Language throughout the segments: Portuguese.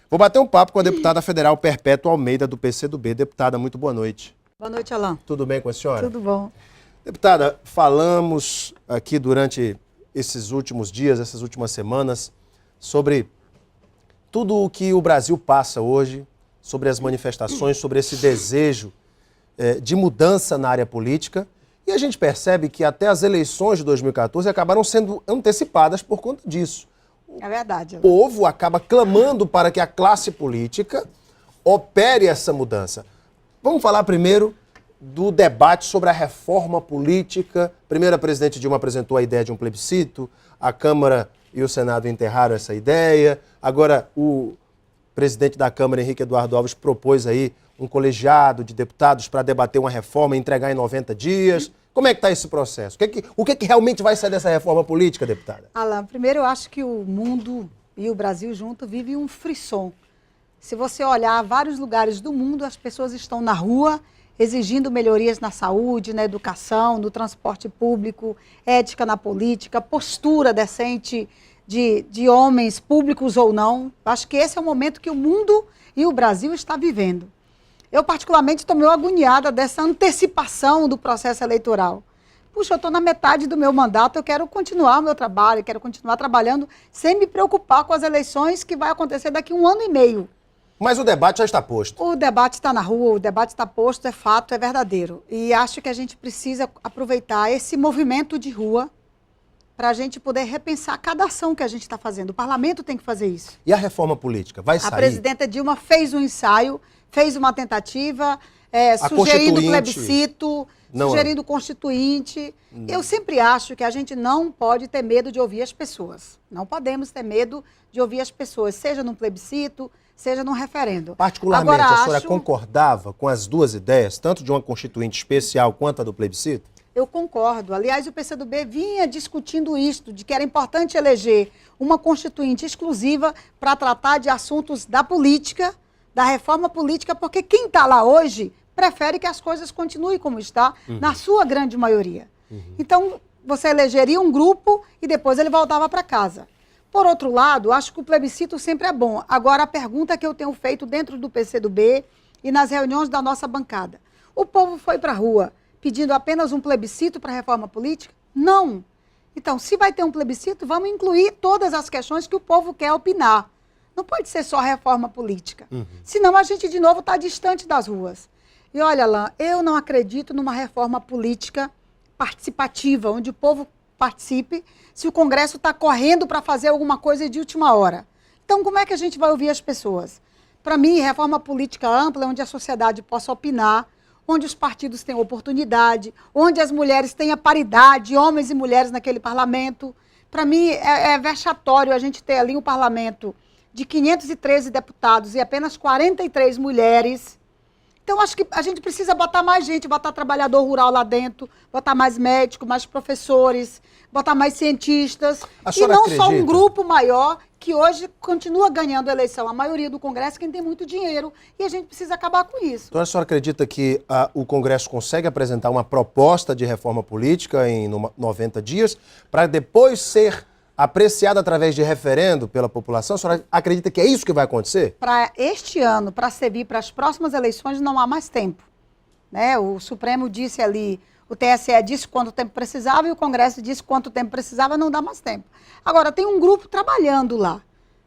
Vou bater um papo com a deputada federal Perpétua Almeida, do PCdoB. Deputada, muito boa noite. Boa noite, Alain. Tudo bem com a senhora? Tudo bom. Deputada, falamos aqui durante esses últimos dias, essas últimas semanas, sobre tudo o que o Brasil passa hoje, sobre as manifestações, sobre esse desejo de mudança na área política. E a gente percebe que até as eleições de 2014 acabaram sendo antecipadas por conta disso. É verdade. O povo acaba clamando para que a classe política opere essa mudança. Vamos falar primeiro do debate sobre a reforma política. Primeiro, a presidente Dilma apresentou a ideia de um plebiscito, a Câmara e o Senado enterraram essa ideia. Agora, o presidente da Câmara, Henrique Eduardo Alves, propôs aí um colegiado de deputados para debater uma reforma e entregar em 90 dias. Como é que está esse processo? O que realmente vai sair dessa reforma política, deputada? Alain, primeiro eu acho que o mundo e o Brasil junto vivem um frisson. Se você olhar vários lugares do mundo, as pessoas estão na rua exigindo melhorias na saúde, na educação, no transporte público, ética na política, postura decente de homens, públicos ou não. Acho que esse é o momento que o mundo e o Brasil está vivendo. Eu, particularmente, estou meio agoniada dessa antecipação do processo eleitoral. Puxa, eu estou na metade do meu mandato, eu quero continuar o meu trabalho, quero continuar trabalhando sem me preocupar com as eleições que vai acontecer daqui a 1 ano e meio. Mas o debate já está posto. O debate está na rua, o debate está posto, é fato, é verdadeiro. E acho que a gente precisa aproveitar esse movimento de rua para a gente poder repensar cada ação que a gente está fazendo. O parlamento tem que fazer isso. E a reforma política? Vai sair? A presidenta Dilma fez um ensaio, fez uma tentativa, sugerindo plebiscito, sugerindo constituinte. Eu sempre acho que a gente não pode ter medo de ouvir as pessoas. Não podemos ter medo de ouvir as pessoas, seja num plebiscito, seja num referendo. Particularmente, agora, a senhora concordava com as duas ideias, tanto de uma constituinte especial quanto a do plebiscito? Eu concordo. Aliás, o PCdoB vinha discutindo isto, de que era importante eleger uma constituinte exclusiva para tratar de assuntos da política, da reforma política, porque quem está lá hoje prefere que as coisas continuem como está, na sua grande maioria. Então, você elegeria um grupo e depois ele voltava para casa. Por outro lado, acho que o plebiscito sempre é bom. Agora, a pergunta que eu tenho feito dentro do PCdoB e nas reuniões da nossa bancada. O povo foi para a rua pedindo apenas um plebiscito para a reforma política? Não. Então, se vai ter um plebiscito, vamos incluir todas as questões que o povo quer opinar. Não pode ser só reforma política. Senão a gente, de novo, está distante das ruas. E olha, Alain, eu não acredito numa reforma política participativa, onde o povo participe, se o Congresso está correndo para fazer alguma coisa de última hora. Então, como é que a gente vai ouvir as pessoas? Para mim, reforma política ampla é onde a sociedade possa opinar, onde os partidos têm oportunidade, onde as mulheres têm a paridade, homens e mulheres naquele parlamento. Para mim, é vexatório a gente ter ali um parlamento de 513 deputados e apenas 43 mulheres. Então, acho que a gente precisa botar mais gente, botar trabalhador rural lá dentro, botar mais médicos, mais professores, botar mais cientistas. E não só um grupo maior que hoje continua ganhando a eleição. A maioria do Congresso é quem tem muito dinheiro e a gente precisa acabar com isso. Então, a senhora acredita que o Congresso consegue apresentar uma proposta de reforma política em 90 dias para depois ser apreciada através de referendo pela população? A senhora acredita que é isso que vai acontecer? Para este ano, para servir para as próximas eleições, não há mais tempo. Né? O Supremo disse ali, o TSE disse quanto tempo precisava e o Congresso disse quanto tempo precisava, não dá mais tempo. Agora, tem um grupo trabalhando lá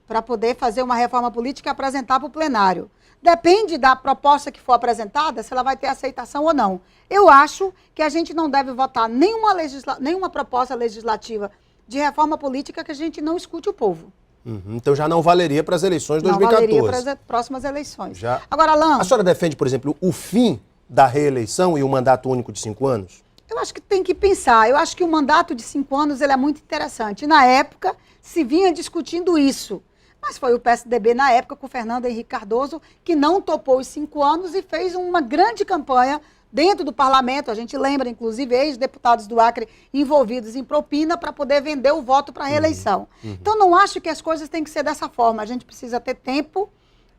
para poder fazer uma reforma política e apresentar para o plenário. Depende da proposta que for apresentada, se ela vai ter aceitação ou não. Eu acho que a gente não deve votar nenhuma proposta legislativa de reforma política que a gente não escute o povo. Então já não valeria para as eleições de 2014. Não valeria para as próximas eleições. Já. Agora, Alain... A senhora defende, por exemplo, o fim da reeleição e o mandato único de 5 anos? Eu acho que tem que pensar. Eu acho que o mandato de 5 anos ele é muito interessante. Na época, se vinha discutindo isso. Mas foi o PSDB, na época, com o Fernando Henrique Cardoso, que não topou os 5 anos e fez uma grande campanha dentro do parlamento. A gente lembra, inclusive, ex-deputados do Acre envolvidos em propina para poder vender o voto para a reeleição. Então, não acho que as coisas têm que ser dessa forma. A gente precisa ter tempo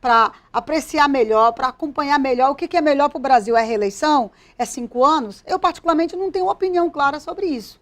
para apreciar melhor, para acompanhar melhor o que é melhor para o Brasil. É reeleição? É 5 anos? Eu, particularmente, não tenho opinião clara sobre isso.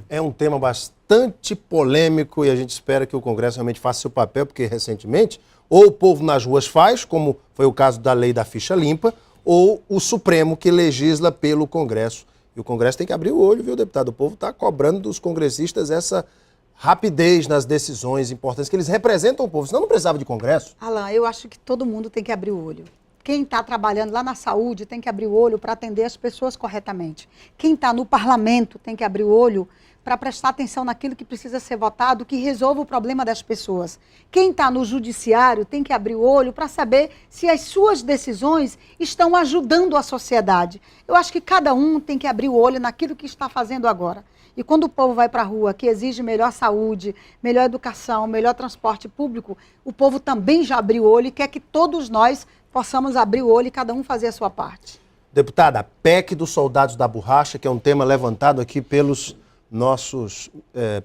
É um tema bastante polêmico e a gente espera que o Congresso realmente faça seu papel, porque recentemente Ou o povo nas ruas faz, como foi o caso da lei da ficha limpa, ou o Supremo que legisla pelo Congresso. E o Congresso tem que abrir o olho, viu, deputado? O povo está cobrando dos congressistas essa rapidez nas decisões importantes, que eles representam o povo, senão não precisava de Congresso. Alan, eu acho que todo mundo tem que abrir o olho. Quem está trabalhando lá na saúde tem que abrir o olho para atender as pessoas corretamente. Quem está no parlamento tem que abrir o olho para prestar atenção naquilo que precisa ser votado, que resolva o problema das pessoas. Quem está no judiciário tem que abrir o olho para saber se as suas decisões estão ajudando a sociedade. Eu acho que cada um tem que abrir o olho naquilo que está fazendo agora. E quando o povo vai para a rua, que exige melhor saúde, melhor educação, melhor transporte público, o povo também já abriu o olho e quer que todos nós possamos abrir o olho e cada um fazer a sua parte. Deputada, a PEC dos soldados da borracha, que é um tema levantado aqui pelos nossos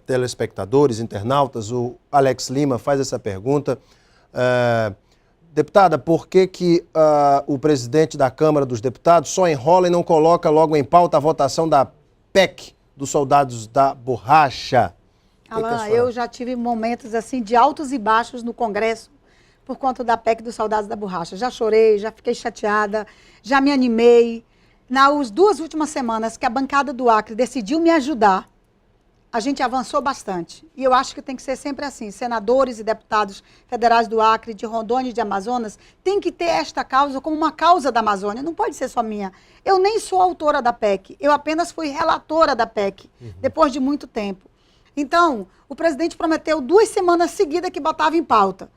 telespectadores, internautas, o Alex Lima faz essa pergunta. Deputada, por que o presidente da Câmara dos Deputados só enrola e não coloca logo em pauta a votação da PEC dos soldados da borracha? Alan, eu já tive momentos assim de altos e baixos no Congresso por conta da PEC dos soldados da borracha. Já chorei, já fiquei chateada, já me animei. Nas 2 últimas semanas que a bancada do Acre decidiu me ajudar, a gente avançou bastante. E eu acho que tem que ser sempre assim. Senadores e deputados federais do Acre, de Rondônia e de Amazonas, tem que ter esta causa como uma causa da Amazônia. Não pode ser só minha. Eu nem sou autora da PEC. Eu apenas fui relatora da PEC, depois de muito tempo. Então, o presidente prometeu 2 semanas seguidas que botava em pauta.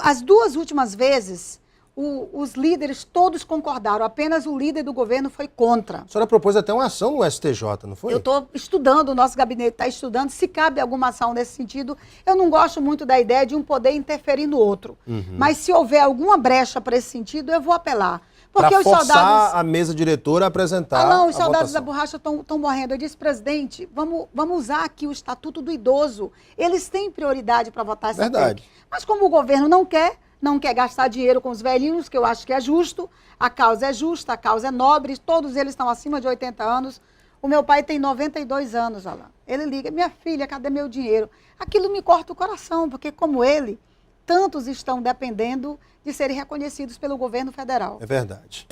As 2 últimas vezes, os líderes todos concordaram, apenas o líder do governo foi contra. A senhora propôs até uma ação no STJ, não foi? Eu estou estudando, o nosso gabinete está estudando, se cabe alguma ação nesse sentido. Eu não gosto muito da ideia de um poder interferir no outro, mas se houver alguma brecha para esse sentido, eu vou apelar. Porque para forçar os soldados, a mesa diretora a apresentar não, os a soldados votação. da borracha estão morrendo. Eu disse, presidente, vamos usar aqui o Estatuto do Idoso. Eles têm prioridade para votar essa Verdade. PEC. Mas como o governo não quer gastar dinheiro com os velhinhos, que eu acho que é justo, a causa é justa, a causa é nobre, todos eles estão acima de 80 anos. O meu pai tem 92 anos, Alan. Ele liga, minha filha, cadê meu dinheiro? Aquilo me corta o coração, porque como ele, tantos estão dependendo de serem reconhecidos pelo governo federal. É verdade.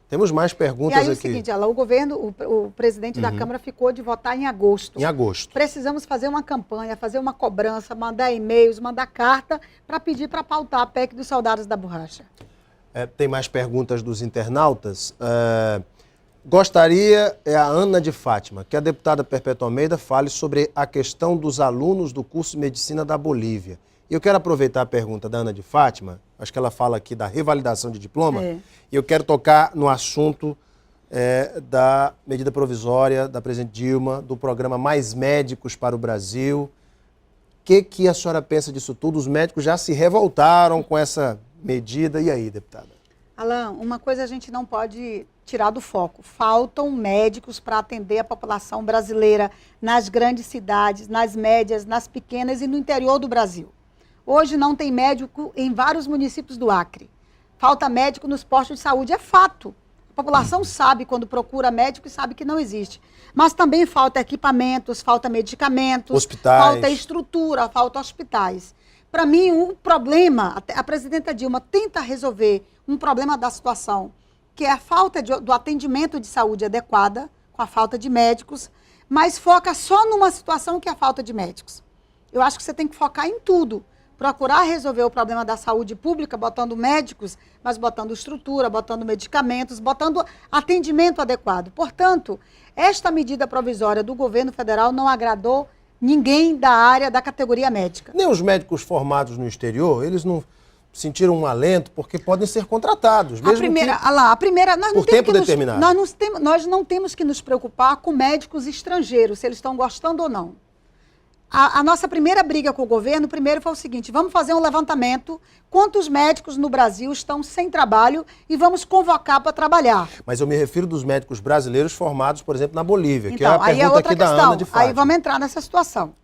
Temos mais perguntas E aí aqui. é o seguinte, Alan, o governo, o presidente da Câmara ficou de votar em agosto. Em agosto. Precisamos fazer uma campanha, fazer uma cobrança, mandar e-mails, mandar carta para pedir para pautar a PEC dos soldados da borracha. Tem mais perguntas dos internautas. Gostaria, a Ana de Fátima, que a deputada Perpétua Almeida fale sobre a questão dos alunos do curso de medicina da Bolívia. E eu quero aproveitar a pergunta da Ana de Fátima, acho que ela fala aqui da revalidação de diploma, e eu quero tocar no assunto da medida provisória da presidente Dilma, do programa Mais Médicos para o Brasil. O que a senhora pensa disso tudo? Os médicos já se revoltaram com essa medida. E aí, deputada? Alan, uma coisa a gente não pode tirar do foco. Faltam médicos para atender a população brasileira nas grandes cidades, nas médias, nas pequenas e no interior do Brasil. Hoje não tem médico em vários municípios do Acre. Falta médico nos postos de saúde, é fato. A população sabe quando procura médico e sabe que não existe. Mas também falta equipamentos, falta medicamentos, hospitais. Falta estrutura, falta hospitais. Para mim, o problema, a presidenta Dilma tenta resolver um problema da situação, que é a falta do atendimento de saúde adequada, com a falta de médicos, mas foca só numa situação que é a falta de médicos. Eu acho que você tem que focar em tudo. Procurar resolver o problema da saúde pública, botando médicos, mas botando estrutura, botando medicamentos, botando atendimento adequado. Portanto, esta medida provisória do governo federal não agradou ninguém da área da categoria médica. Nem os médicos formados no exterior, eles não sentiram um alento, porque podem ser contratados. Mesmo a primeira, nós não por tempo determinado. Nós não temos que nos preocupar com médicos estrangeiros, se eles estão gostando ou não. A nossa primeira briga com o governo, primeiro foi o seguinte, vamos fazer um levantamento, quantos médicos no Brasil estão sem trabalho e vamos convocar para trabalhar. Mas eu me refiro dos médicos brasileiros formados, por exemplo, na Bolívia, Então, que é a aí pergunta outra aqui da questão. Ana de Fátima. Aí vamos entrar nessa situação.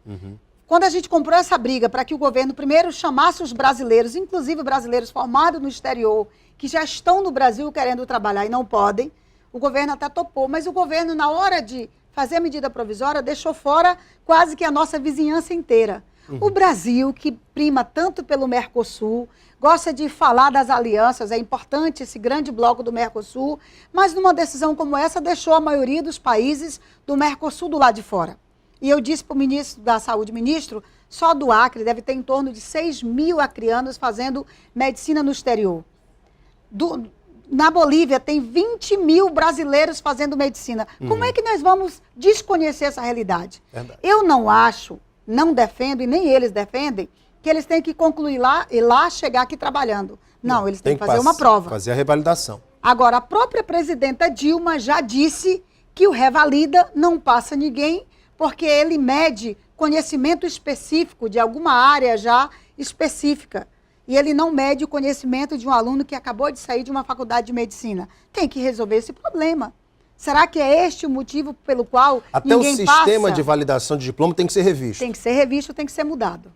Quando a gente comprou essa briga para que o governo primeiro chamasse os brasileiros, inclusive brasileiros formados no exterior, que já estão no Brasil querendo trabalhar e não podem, o governo até topou, mas o governo, na hora de fazer a medida provisória, deixou fora quase que a nossa vizinhança inteira. O Brasil, que prima tanto pelo Mercosul, gosta de falar das alianças, é importante esse grande bloco do Mercosul, mas numa decisão como essa deixou a maioria dos países do Mercosul do lado de fora. E eu disse para o ministro da Saúde, ministro, só do Acre deve ter em torno de 6 mil acreanos fazendo medicina no exterior. Na Bolívia tem 20 mil brasileiros fazendo medicina. Como é que nós vamos desconhecer essa realidade? Verdade. Eu não acho, não defendo, e nem eles defendem, que eles têm que concluir lá e lá chegar aqui trabalhando. Não, eles têm que fazer uma prova. Fazer a revalidação. Agora, a própria presidenta Dilma já disse que o revalida não passa ninguém, porque ele mede conhecimento específico de alguma área já específica. E ele não mede o conhecimento de um aluno que acabou de sair de uma faculdade de medicina. Tem que resolver esse problema. Será que é este o motivo pelo qual até ninguém passa? O sistema de validação de diploma tem que ser revisto. Tem que ser revisto, tem que ser mudado.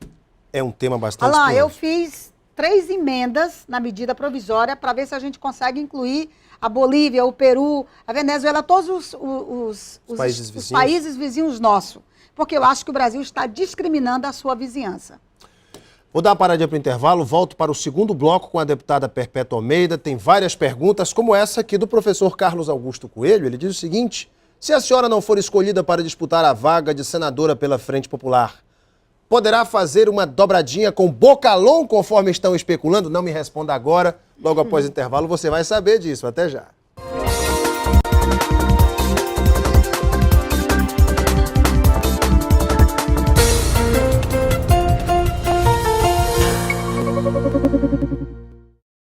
É um tema bastante Olha lá, eu espinhoso. fiz 3 emendas na medida provisória para ver se a gente consegue incluir a Bolívia, o Peru, a Venezuela, todos os países vizinhos nossos. Porque eu acho que o Brasil está discriminando a sua vizinhança. Vou dar uma paradinha para o intervalo, volto para o segundo bloco com a deputada Perpétua Almeida. Tem várias perguntas, como essa aqui do professor Carlos Augusto Coelho. Ele diz o seguinte: se a senhora não for escolhida para disputar a vaga de senadora pela Frente Popular, poderá fazer uma dobradinha com Bocalhau, conforme estão especulando? Não me responda agora, logo após o intervalo você vai saber disso. Até já.